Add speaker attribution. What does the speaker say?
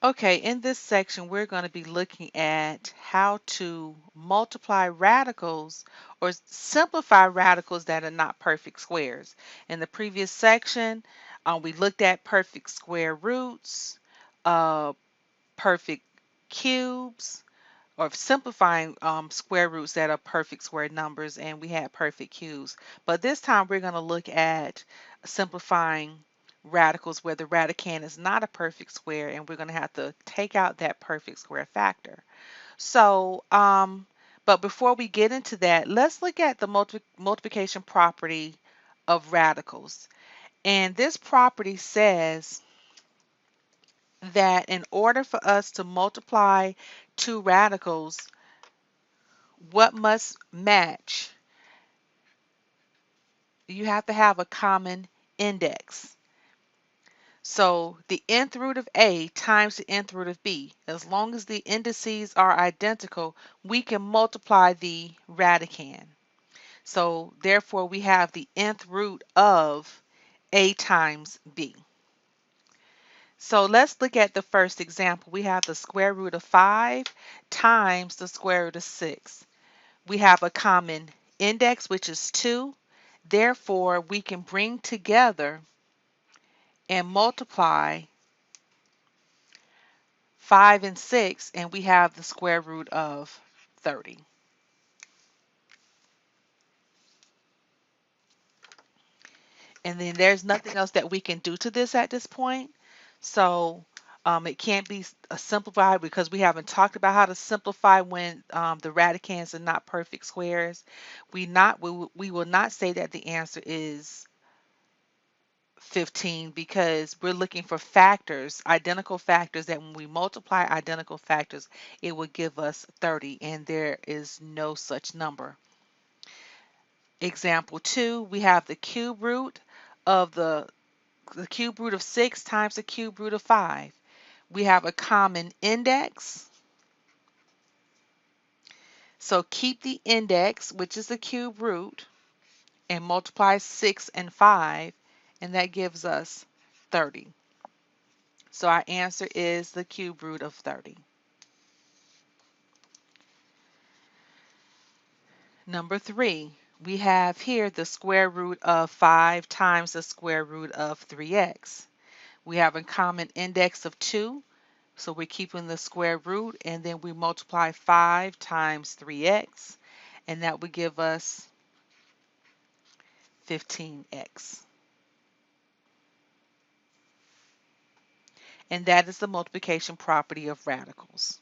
Speaker 1: Okay, in this section, we're going to be looking at how to multiply radicals or simplify radicals that are not perfect squares. In the previous section, we looked at perfect square roots, uh, perfect cubes, or simplifying square roots that are perfect square numbers, and we had perfect cubes. But this time we're going to look at simplifying radicals where the radicand is not a perfect square, and we're going to have to take out that perfect square factor. So, but before we get into that, let's look at the multiplication property of radicals. And this property says that in order for us to multiply two radicals, what must match? You have to have a common index. So the nth root of A times the nth root of B, as long as the indices are identical, we can multiply the radicand. So therefore we have the nth root of A times B. So let's look at the first example. We have the square root of 5 times the square root of 6. We have a common index, which is 2. Therefore, we can bring together and multiply 5 and 6, and we have the square root of 30. And then there's nothing else that we can do to this at this point. So it can't be simplified because we haven't talked about how to simplify when the radicands are not perfect squares. We will not say that the answer is 15 because we're looking for factors, identical factors, that when we multiply identical factors, it will give us 30, and there is no such number. Example 2, we have the cube root of the cube root of 6 times the cube root of 5. We have a common index. So keep the index, which is the cube root, and multiply 6 and 5, and that gives us 30. So our answer is the cube root of 30. Number 3, we have here the square root of 5 times the square root of 3x. We have a common index of 2, so we're keeping the square root, and then we multiply 5 times 3x, and that would give us 15x. And that is the multiplication property of radicals.